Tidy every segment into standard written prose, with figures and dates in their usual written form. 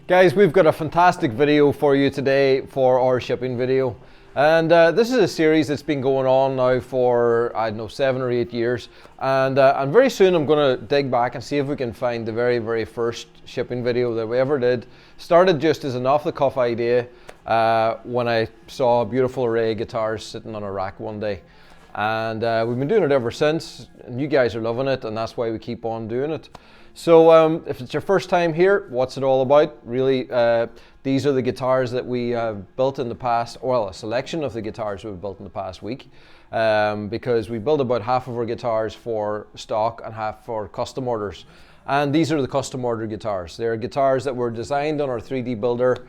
Guys, we've got a fantastic video for you today for our shipping video. And this is a series that's been going on now for, I don't know, 7 or 8 years. And very soon I'm going to dig back and see if we can find the very first shipping video that we ever did. Started just as an off-the-cuff idea when I saw a beautiful array of guitars sitting on a rack one day. And we've been doing it ever since, and you guys are loving it, and that's why we keep on doing it. So if it's your first time here, what's it all about? Really, these are the guitars that we built in the past, well, a selection of the guitars we've built in the past week, because we build about half of our guitars for stock and half for custom orders. And these are the custom order guitars. They're guitars that were designed on our 3D builder,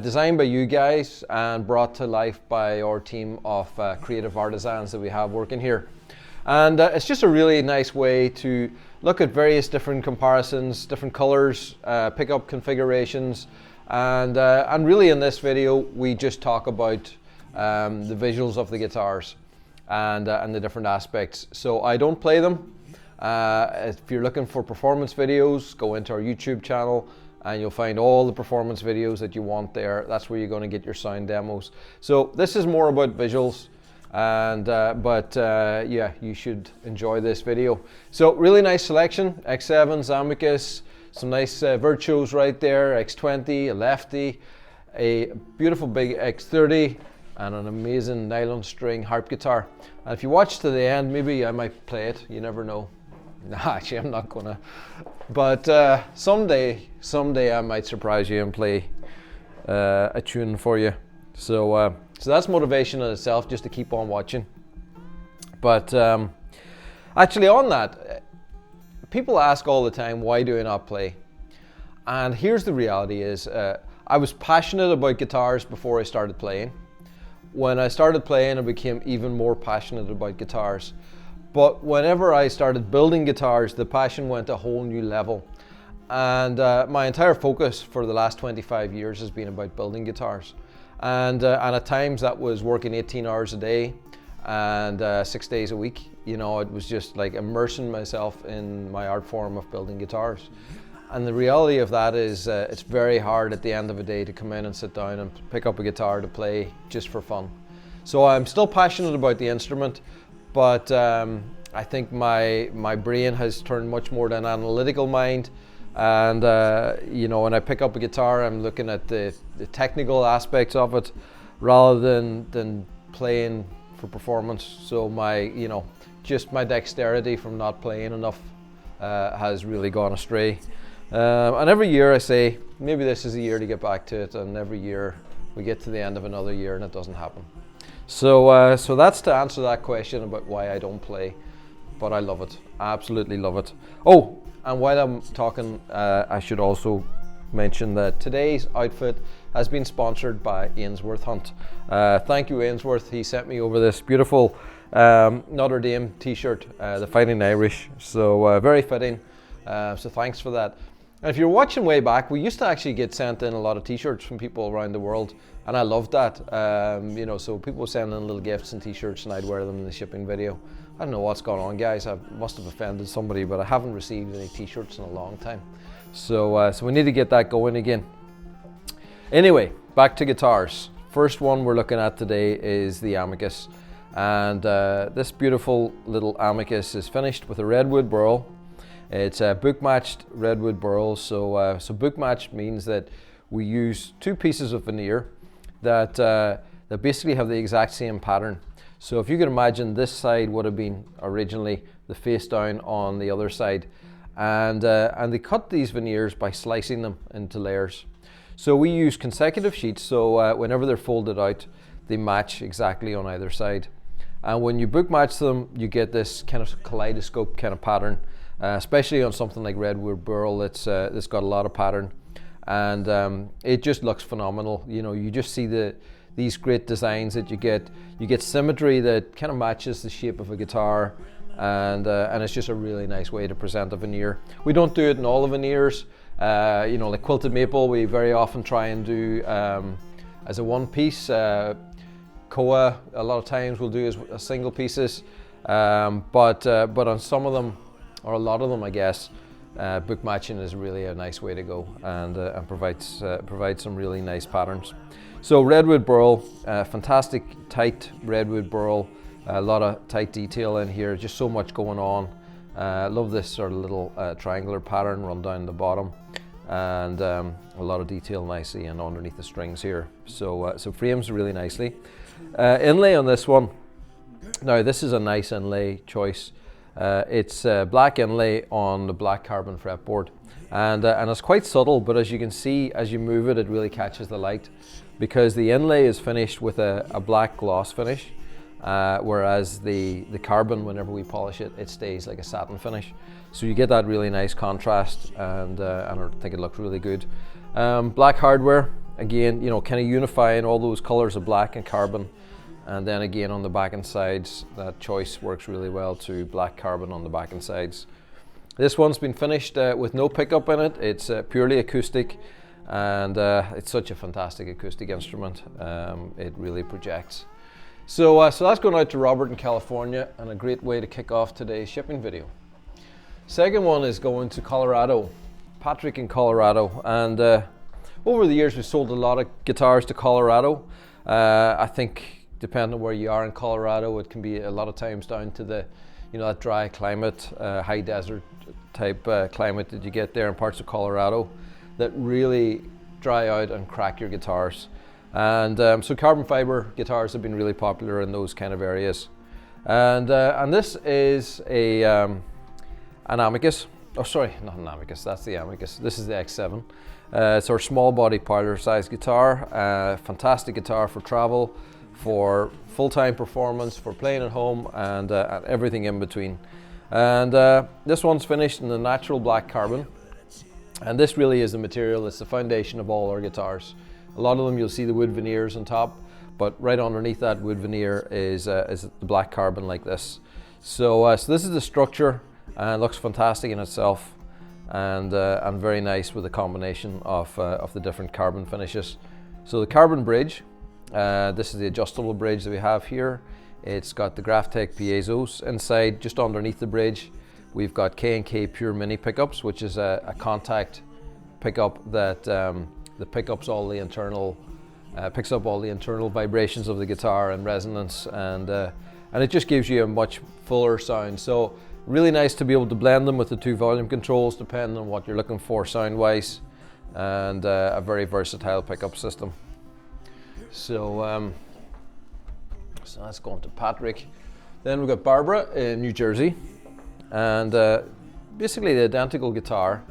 designed by you guys and brought to life by our team of creative artisans that we have working here. And it's just a really nice way to look at various different comparisons, different colors, pickup configurations, and really in this video we just talk about the visuals of the guitars and the different aspects. So I don't play them. If you're looking for performance videos, go into our YouTube channel and you'll find all the performance videos that you want there. That's where you're going to get your sound demos. So this is more about visuals. And yeah, you should enjoy this video. So really nice selection: X7s, Amicus, some nice Virtuos right there, X20, a lefty, a beautiful big X30, and an amazing nylon string harp guitar. And if you watch to the end, maybe I might play it, you never know. Nah, actually I'm not gonna, but someday I might surprise you and play a tune for you. So that's motivation in itself, just to keep on watching. But actually on that, people ask all the time, why do I not play? And here's the reality is, I was passionate about guitars before I started playing. When I started playing, I became even more passionate about guitars. But whenever I started building guitars, the passion went a whole new level. And my entire focus for the last 25 years has been about building guitars. And at times that was working 18 hours a day and 6 days a week. You know, it was just like immersing myself in my art form of building guitars. And the reality of that is it's very hard at the end of a day to come in and sit down and pick up a guitar to play just for fun. So I'm still passionate about the instrument, but I think my brain has turned much more to an analytical mind. And you know, when I pick up a guitar, I'm looking at the technical aspects of it rather than playing for performance. So just my dexterity from not playing enough has really gone astray. And every year I say, maybe this is a year to get back to it, and every year we get to the end of another year and it doesn't happen. So that's to answer that question about why I don't play, but I love it, absolutely love it. Oh, and while I'm talking, I should also mention that today's outfit has been sponsored by Ainsworth Hunt. Thank you, Ainsworth. He sent me over this beautiful Notre Dame t-shirt, the Fighting Irish. So very fitting. So thanks for that. And if you're watching way back, we used to actually get sent in a lot of t-shirts from people around the world, and I loved that. You know, so people would send in little gifts and t-shirts, and I'd wear them in the shipping video. I don't know what's going on, guys. I must have offended somebody, but I haven't received any t-shirts in a long time. So we need to get that going again. Anyway, back to guitars. First one we're looking at today is the Amicus. And this beautiful little Amicus is finished with a redwood burl. It's a book-matched redwood burl. So book-matched means that we use 2 pieces of veneer that basically have the exact same pattern. So if you can imagine, this side would have been originally the face down on the other side, and they cut these veneers by slicing them into layers. So we use consecutive sheets, so whenever they're folded out, they match exactly on either side. And when you book match them, you get this kind of kaleidoscope kind of pattern, especially on something like redwood burl that's got a lot of pattern, and it just looks phenomenal. You know, you just see these great designs that you get symmetry that kind of matches the shape of a guitar, and it's just a really nice way to present a veneer. We don't do it in all the veneers. You know, like quilted maple, we very often try and do as a one piece. Koa, a lot of times we'll do as single pieces, but on some of them, or a lot of them I guess, book matching is really a nice way to go, and provides some really nice patterns. So redwood burl, fantastic tight redwood burl, a lot of tight detail in here, just so much going on. Love this sort of little triangular pattern run down the bottom, and a lot of detail nicely and underneath the strings here. So frames really nicely. Inlay on this one. Now this is a nice inlay choice. It's black inlay on the black carbon fretboard, and it's quite subtle, but as you can see, as you move it, it really catches the light, because the inlay is finished with a black gloss finish, whereas the carbon, whenever we polish it, it stays like a satin finish. So you get that really nice contrast, and I think it looks really good. Black hardware, again, you know, kind of unifying all those colors of black and carbon. And then again on the back and sides, that choice works really well too, black carbon on the back and sides. This one's been finished with no pickup in it. It's purely acoustic, and it's such a fantastic acoustic instrument. It really projects. So that's going out to Robert in California, and a great way to kick off today's shipping video. Second one is going to Colorado, Patrick in Colorado, and over the years we've sold a lot of guitars to Colorado. I think depending on where you are in Colorado, it can be a lot of times down to the, you know, that dry climate, high desert type climate that you get there in parts of Colorado that really dry out and crack your guitars. And so carbon fiber guitars have been really popular in those kind of areas. And this is an Amicus. Oh, sorry, not an Amicus, that's the Amicus. This is the X7. It's our small body parlor size guitar. Fantastic guitar for travel, for full-time performance, for playing at home, and everything in between. And this one's finished in the natural black carbon, and this really is the material that's the foundation of all our guitars. A lot of them you'll see the wood veneers on top, but right underneath that wood veneer is the black carbon like this. So this is the structure, and it looks fantastic in itself, and very nice with the combination of the different carbon finishes. So the carbon bridge. This is the adjustable bridge that we have here. It's got the Graphtec piezos inside. Just underneath the bridge, we've got K&K Pure Mini pickups, which is a contact pickup that picks up all the internal vibrations of the guitar and resonance, and it just gives you a much fuller sound. So really nice to be able to blend them with the two volume controls depending on what you're looking for sound wise, and a very versatile pickup system. So that's going to Patrick. Then we've got Barbara in New Jersey, and basically the identical guitar,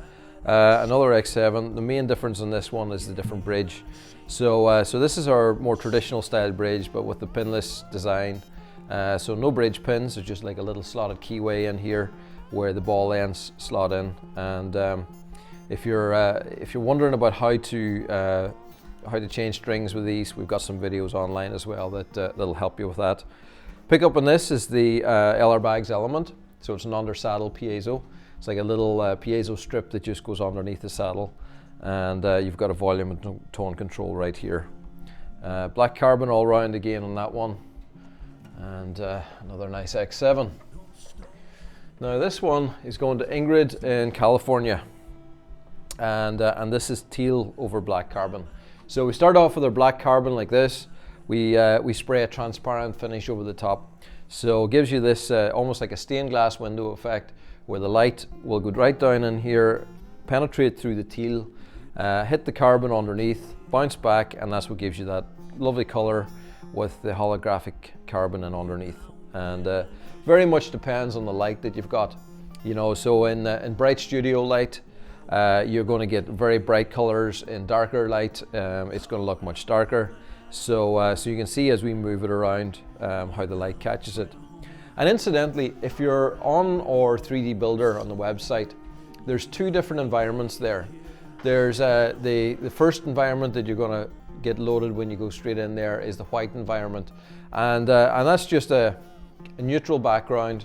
another X7. The main difference in this one is the different bridge. So this is our more traditional style bridge, but with the pinless design. So no bridge pins, there's just like a little slotted keyway in here where the ball ends slot in. And if you're wondering about how to change strings with these, we've got some videos online as well that'll help you with that. Pickup on this is the LR Bags Element, so it's an under saddle piezo. It's like a little piezo strip that just goes underneath the saddle, and you've got a volume and tone control right here. Black carbon all round again on that one, and another nice X7. Now this one is going to Ingrid in California, and this is teal over black carbon. So we start off with our black carbon like this. We spray a transparent finish over the top. So it gives you this almost like a stained glass window effect, where the light will go right down in here, penetrate through the teal, hit the carbon underneath, bounce back, and that's what gives you that lovely color with the holographic carbon in underneath. And very much depends on the light that you've got. You know, so in bright studio light, you're going to get very bright colors. In darker light, it's going to look much darker. So you can see as we move it around how the light catches it. And incidentally, if you're on our 3D Builder on the website, there's two different environments there. There's the first environment that you're going to get loaded when you go straight in there is the white environment, and that's just a neutral background,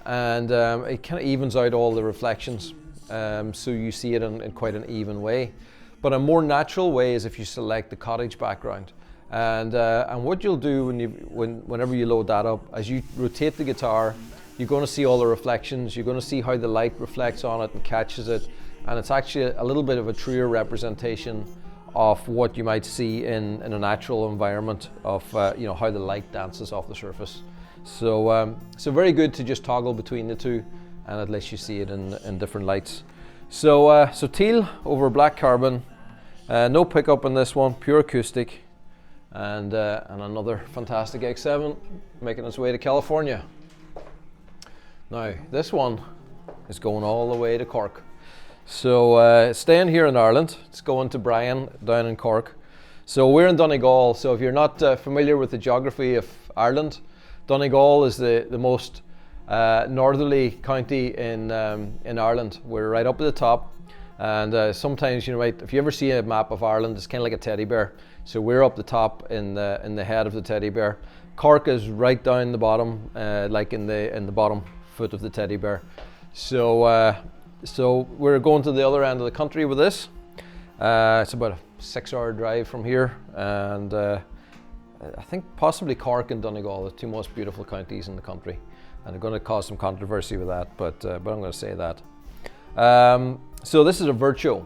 and it kind of evens out all the reflections. So you see it in quite an even way. But a more natural way is if you select the cottage background, and what you'll do whenever you load that up, as you rotate the guitar, you're going to see all the reflections, you're going to see how the light reflects on it and catches it, and it's actually a little bit of a truer representation of what you might see in a natural environment of you know, how the light dances off the surface. So so very good to just toggle between the two, and it lets you see it in different lights. So so teal over black carbon, no pickup on this one, pure acoustic, and another fantastic X7 making its way to California. Now this one is going all the way to Cork. So staying here in Ireland, it's going to Brian down in Cork. So we're in Donegal, so if you're not familiar with the geography of Ireland, Donegal is the most northerly county in Ireland. We're right up at the top, and sometimes, you know, right, if you ever see a map of Ireland, it's kind of like a teddy bear. So we're up the top in the head of the teddy bear. Cork is right down the bottom, like in the bottom foot of the teddy bear. So so we're going to the other end of the country with this. It's about a 6-hour drive from here, and I think possibly Cork and Donegal are the two most beautiful counties in the country, and they're going to cause some controversy with that, but I'm going to say that. So this is a Virtuo.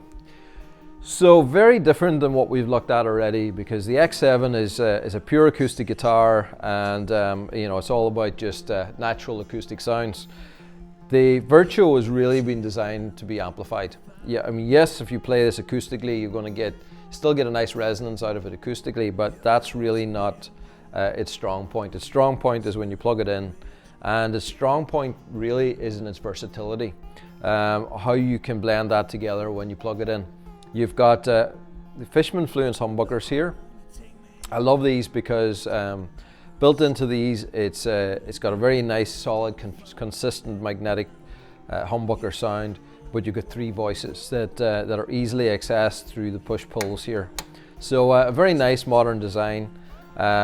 So very different than what we've looked at already, because the X7 is a pure acoustic guitar, and you know, it's all about just natural acoustic sounds. The Virtuo has really been designed to be amplified. Yeah, I mean, yes, if you play this acoustically, you're going to still get a nice resonance out of it acoustically, but that's really not its strong point. Its strong point is when you plug it in, and its strong point really is in its versatility. How you can blend that together when you plug it in. You've got the Fishman Fluence humbuckers here. I love these because built into these, it's got a very nice, solid, consistent magnetic humbucker sound, but you've got 3 voices that are easily accessed through the push pulls here. So a very nice modern design.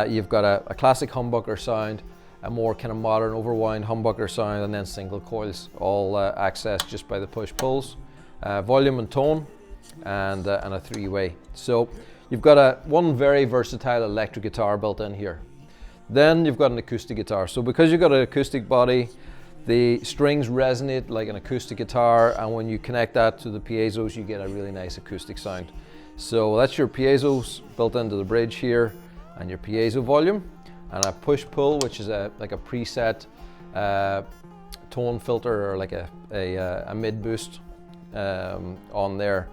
You've got a classic humbucker sound, a more kind of modern overwound humbucker sound, and then single coils, all accessed just by the push pulls. Volume and tone, and a 3-way. So you've got one very versatile electric guitar built in here. Then you've got an acoustic guitar. So because you've got an acoustic body, the strings resonate like an acoustic guitar, and when you connect that to the piezos, you get a really nice acoustic sound. So that's your piezos built into the bridge here, and your piezo volume, and a push-pull, which is like a preset tone filter, or like a mid-boost on there.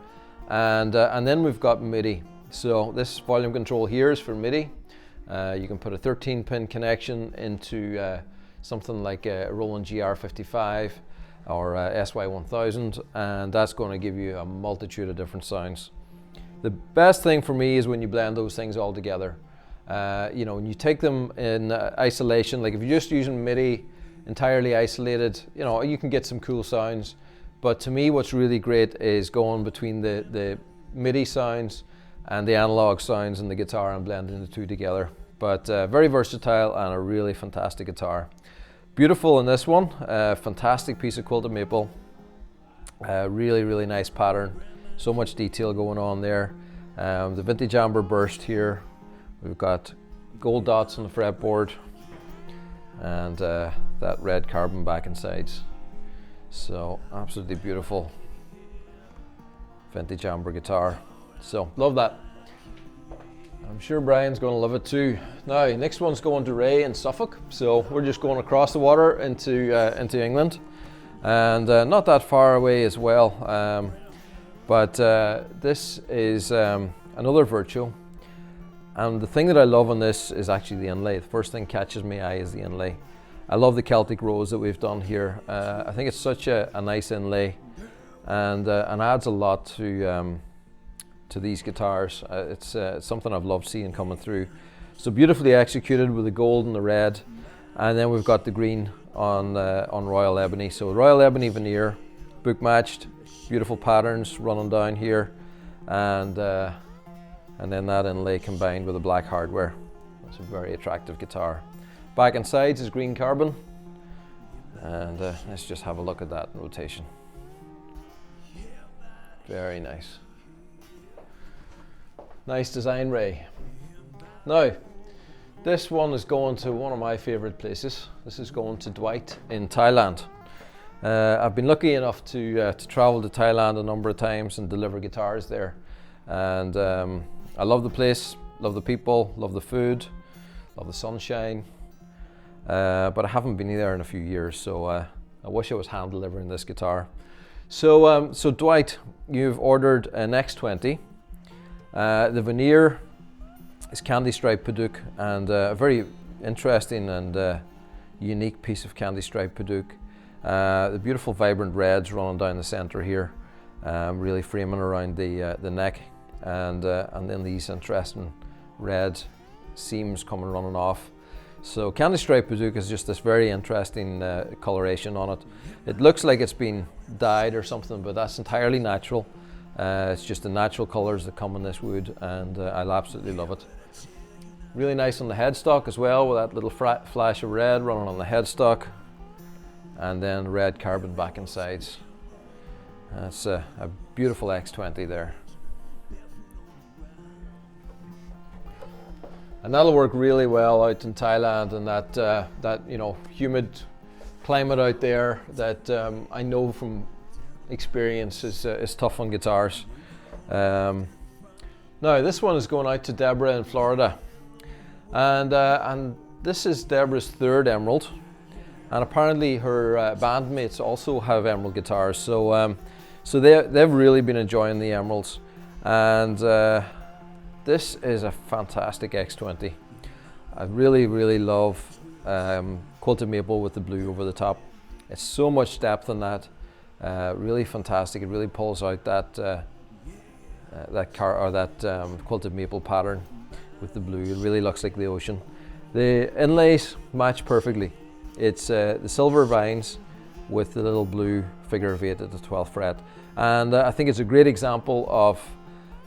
And then we've got MIDI. So this volume control here is for MIDI. You can put a 13-pin connection into something like a Roland GR55 or SY1000, and that's going to give you a multitude of different sounds. The best thing for me is when you blend those things all together. You know, when you take them in isolation, like if you're just using MIDI entirely isolated, you know, you can get some cool sounds. But to me, what's really great is going between the MIDI sounds and the analog sounds in the guitar and blending the two together. But very versatile and a really fantastic guitar. Beautiful in this one, fantastic piece of quilted maple. Really nice pattern. So much detail going on there. The vintage amber burst here. We've got gold dots on the fretboard, and that red carbon back and sides. So absolutely beautiful vintage amber guitar. So love that. I'm sure Brian's going to love it too. Now, next one's going to Ray in Suffolk. So we're just going across the water into England, and not that far away as well. But this is another Virtuo. And the thing that I love on this is actually the inlay. The first thing catches my eye is the inlay. I love the Celtic rose that we've done here. I think it's such a nice inlay, and adds a lot to these guitars. It's something I've loved seeing coming through. So beautifully executed with the gold and the red, and then we've got the green on Royal Ebony. So Royal Ebony veneer, book matched, beautiful patterns running down here, and then that inlay combined with the black hardware. It's a very attractive guitar. Back and sides is green carbon, and let's just have a look at that in rotation. Very nice. Nice design, Ray. Now, This one is going to one of my favorite places. This is going to Dwight in Thailand. I've been lucky enough to travel to Thailand a number of times and deliver guitars there. And I love the place, love the people, love the food, love the sunshine. But I haven't been there in a few years, so I wish I was hand delivering this guitar. So Dwight, you've ordered an X20. The veneer is candy stripe padauk, and a very interesting and unique piece of candy stripe padauk. The beautiful vibrant reds running down the center here, really framing around the neck, and then these interesting red seams coming running off. So candy stripe padauk is just this very interesting coloration on it. It looks like it's been dyed or something, but that's entirely natural. It's just the natural colors that come in this wood, and I absolutely love it. Really nice on the headstock as well, with that little flash of red running on the headstock, and then red carbon back and sides. That's a beautiful X20 there. And that'll work really well out in Thailand, and that humid climate out there that I know from experience is tough on guitars. Now this one is going out to Deborah in Florida, and this is Deborah's third emerald, and apparently her bandmates also have emerald guitars. So they've really been enjoying the emeralds, and this is a fantastic X20. I really love quilted maple with the blue over the top. It's so much depth in that. Really fantastic. It really pulls out that quilted maple pattern with the blue. It really looks like the ocean. The inlays match perfectly. It's the silver vines with the little blue figure of 8 at the 12th fret, and I think it's a great example of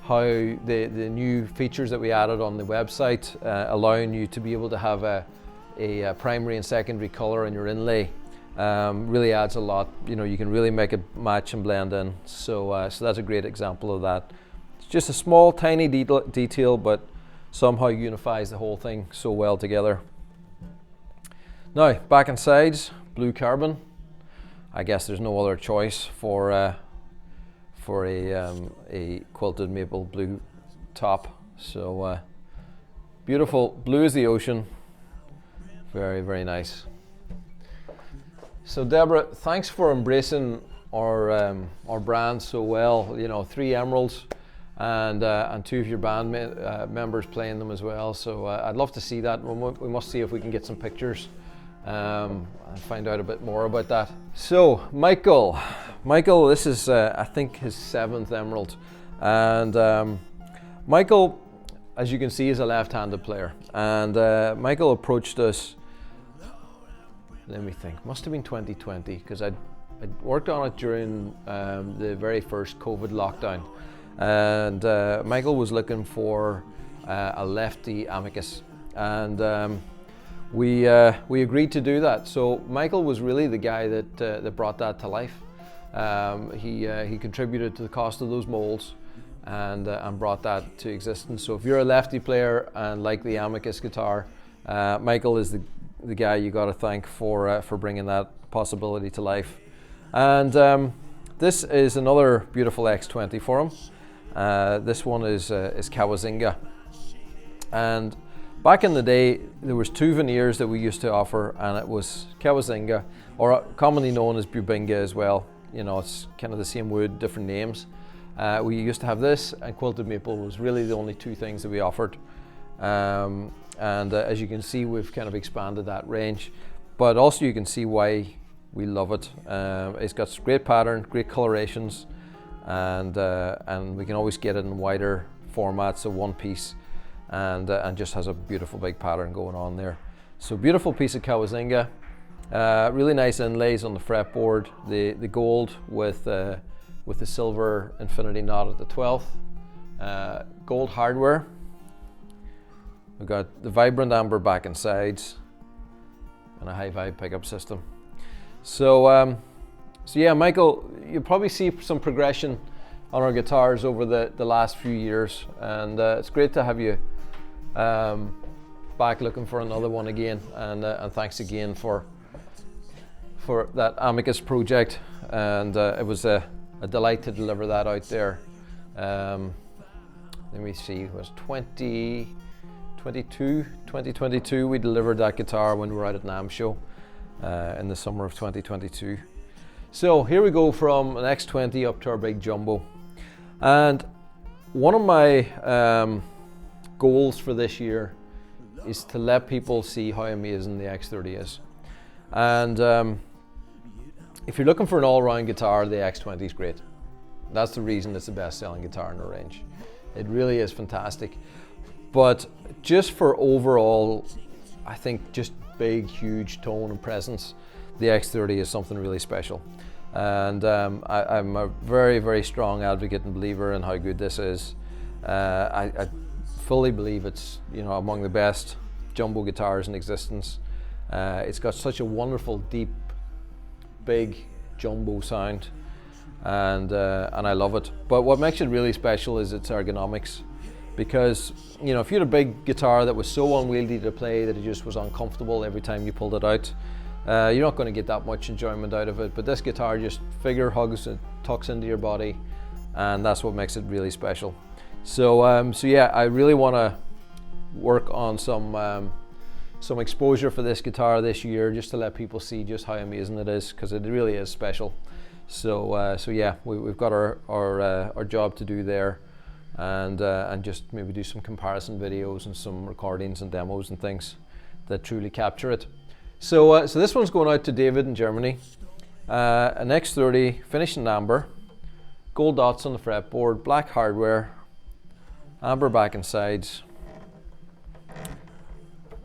how the new features that we added on the website, allowing you to be able to have a primary and secondary color in your inlay, really adds a lot. You can really make it match and blend in. So that's a great example of that. It's just a small, tiny detail, but somehow unifies the whole thing so well together. Now, back and sides, blue carbon. I guess there's no other choice for a quilted maple blue top. So beautiful, blue as the ocean. Very nice. So Deborah, thanks for embracing our brand so well. 3 emeralds and 2 of your band members playing them as well. So I'd love to see that. We must see if we can get some pictures and find out a bit more about that. So Michael, this is I think his 7th emerald, and Michael, as you can see, is a left-handed player, and Michael approached us, let me think, must have been 2020, because I worked on it during the very first COVID lockdown, and Michael was looking for a lefty amicus, and we agreed to do that. So Michael was really the guy that brought that to life. He contributed to the cost of those molds and brought that to existence. So if you're a lefty player and like the amicus guitar, Michael is the guy you got to thank for bringing that possibility to life. And this is another beautiful X20 for him. This one is Kawazinga, and back in the day, there was 2 veneers that we used to offer, and it was Kawazinga, or commonly known as Bubinga as well. It's kind of the same wood, different names. We used to have this, and quilted maple was really the only 2 things that we offered. And as you can see, we've kind of expanded that range, but also you can see why we love it. It's got great pattern, great colorations, and we can always get it in wider formats, so one piece. And just has a beautiful big pattern going on there. So beautiful piece of Kawazinga. Really nice inlays on the fretboard. The gold with the silver infinity knot at the 12th. Gold hardware. We've got the vibrant amber back and sides, and a high vibe pickup system. So yeah, Michael, you'll probably see some progression on our guitars over the last few years, and it's great to have you back looking for another one again, and thanks again for that Amicus project, and it was a delight to deliver that out there. Let me see, it was 2022 we delivered that guitar when we were out at NAMM show in the summer of 2022. So here we go from an X20 up to our big jumbo, and one of my goals for this year is to let people see how amazing the X30 is. And if you're looking for an all-round guitar, the X20 is great. That's the reason it's the best-selling guitar in the range. It really is fantastic. But just for overall, I think just big, huge tone and presence, the X30 is something really special. And I'm a very, very strong advocate and believer in how good this is. I fully believe it's, you know, among the best jumbo guitars in existence. It's got such a wonderful, deep, big jumbo sound, and I love it. But what makes it really special is its ergonomics, because, you know, if you had a big guitar that was so unwieldy to play that it just was uncomfortable every time you pulled it out, you're not going to get that much enjoyment out of it. But this guitar just figure hugs and tucks into your body, and that's what makes it really special. So yeah, I really want to work on some exposure for this guitar this year, just to let people see just how amazing it is, because it really is special. So yeah, we've got our job to do there, and just maybe do some comparison videos and some recordings and demos and things that truly capture it. So this one's going out to David in Germany. An X30 finished in amber, gold dots on the fretboard, black hardware, amber back and sides,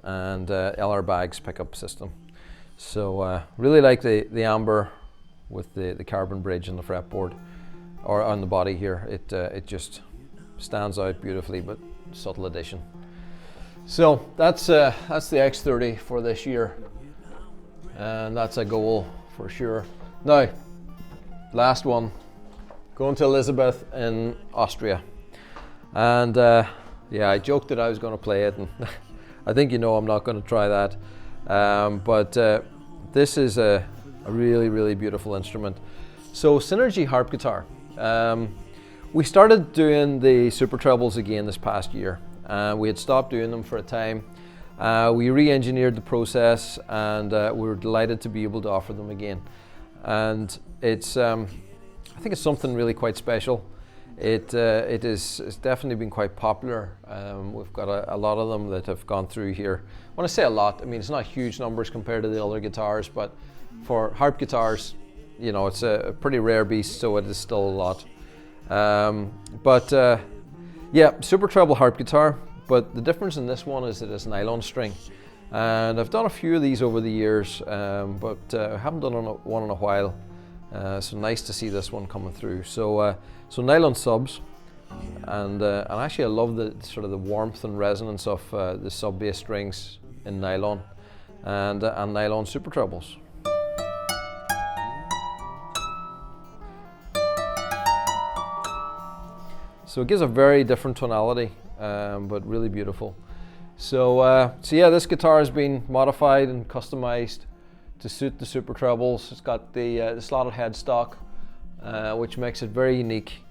and LR bags pickup system. So really like the amber with the carbon bridge on the fretboard, or on the body here. It just stands out beautifully, but subtle addition. So that's the X30 for this year, and that's a goal for sure. Now, last one, going to Elizabeth in Austria, and yeah, I joked that I was going to play it, and I think you know I'm not going to try that, but this is a really, really beautiful instrument. So Synergy harp guitar. We started doing the super trebles again this past year. We had stopped doing them for a time. We re-engineered the process, and we were delighted to be able to offer them again. And it's, I think it's something really quite special. It's definitely been quite popular. We've got a lot of them that have gone through here. When I say a lot, I mean it's not huge numbers compared to the other guitars, but for harp guitars, you know, it's a pretty rare beast, so it is still a lot. Yeah, super treble harp guitar, but the difference in this one is it is nylon string. And I've done a few of these over the years, but I haven't done one in a while. So nice to see this one coming through. So nylon subs, and actually I love the sort of the warmth and resonance of the sub bass strings in nylon, and nylon super trebles. So it gives a very different tonality, but really beautiful. So yeah, this guitar has been modified and customized to suit the super trebles. It's got the slotted headstock, which makes it very unique.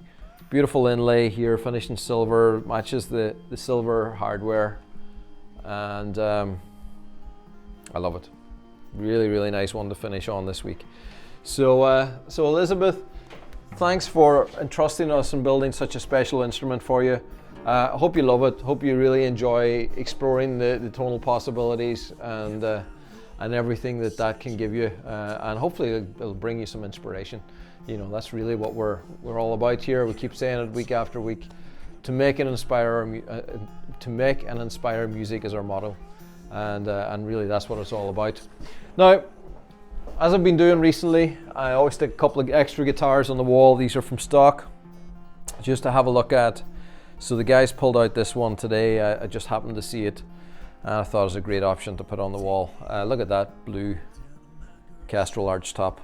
Beautiful inlay here, finished in silver, matches the silver hardware, and I love it. Really, really nice one to finish on this week. So Elizabeth, thanks for entrusting us in building such a special instrument for you. I hope you love it. Hope you really enjoy exploring the tonal possibilities and everything that can give you, and hopefully it'll bring you some inspiration. You know, that's really what we're all about here. We keep saying it week after week. To make and inspire music is our motto, and really that's what it's all about. Now, as I've been doing recently, I always stick a couple of extra guitars on the wall. These are from stock, just to have a look at. So the guys pulled out this one today. I just happened to see it, and I thought it was a great option to put on the wall. Look at that blue Kestrel arch top,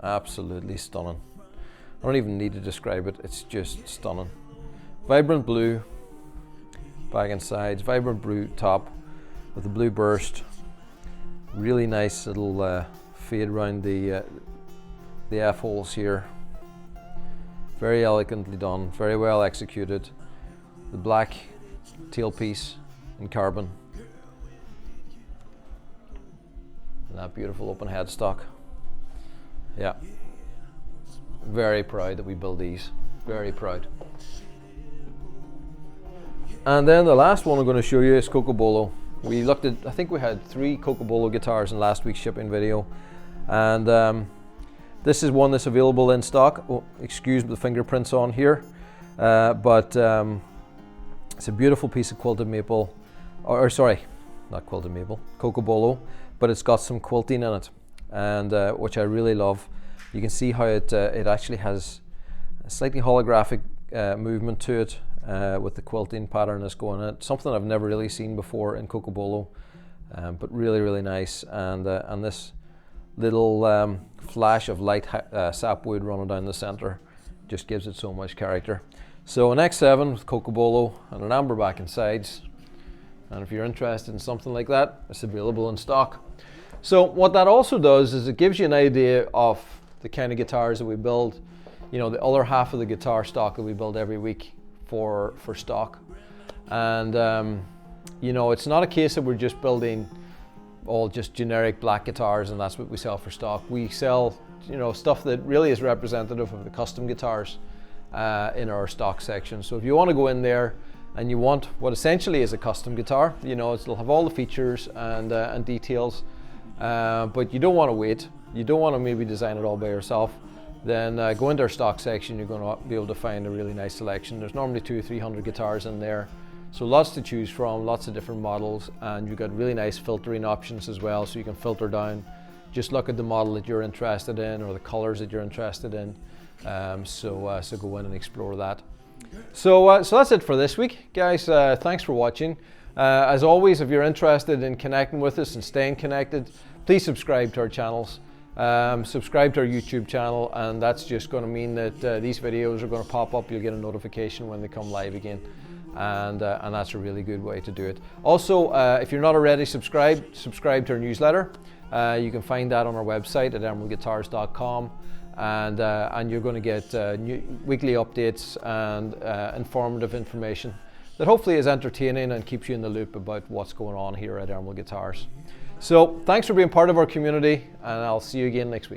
absolutely stunning. I don't even need to describe it, it's just stunning. Vibrant blue back and sides, vibrant blue top, with the blue burst. Really nice little fade around the F-holes here. Very elegantly done, very well executed. The black tailpiece in carbon. And that beautiful open headstock. Yeah. Very proud that we build these. Very proud. And then the last one I'm going to show you is Co.Donegal. We looked at, I think we had 3 Co.Donegal guitars in last week's shipping video. And this is one that's available in stock. Oh, excuse the fingerprints on here. But it's a beautiful piece of quilted maple, or sorry, not quilted maple, Co.Donegal, but it's got some quilting in it, and which I really love. You can see how it actually has a slightly holographic movement to it with the quilting pattern that's going in it. Something I've never really seen before in Co.Donegal, but really, really nice. And this little flash of light sapwood running down the center just gives it so much character. So an X7 with Co.Donegal and an amber back and sides, and if you're interested in something like that, it's available in stock. So what that also does is it gives you an idea of the kind of guitars that we build, you know, the other half of the guitar stock that we build every week for stock. And you know, it's not a case that we're just building all just generic black guitars and that's what we sell for stock. We sell, you know, stuff that really is representative of the custom guitars in our stock section. So if you want to go in there and you want what essentially is a custom guitar, you know, it'll have all the features and details, but you don't want to wait, you don't want to maybe design it all by yourself, then go into our stock section. You're going to be able to find a really nice selection. There's normally 200 or 300 guitars in there, so lots to choose from, lots of different models, and you've got really nice filtering options as well, so you can filter down, just look at the model that you're interested in or the colors that you're interested in. So go in and explore that. So that's it for this week, guys. Thanks for watching. As always, if you're interested in connecting with us and staying connected, please subscribe to our channels. Subscribe to our YouTube channel, and that's just going to mean that these videos are going to pop up. You'll get a notification when they come live again, and that's a really good way to do it. Also, if you're not already subscribe to our newsletter. You can find that on our website at emeraldguitars.com. And you're going to get new weekly updates and informative information that hopefully is entertaining and keeps you in the loop about what's going on here at Emerald Guitars. So thanks for being part of our community, and I'll see you again next week.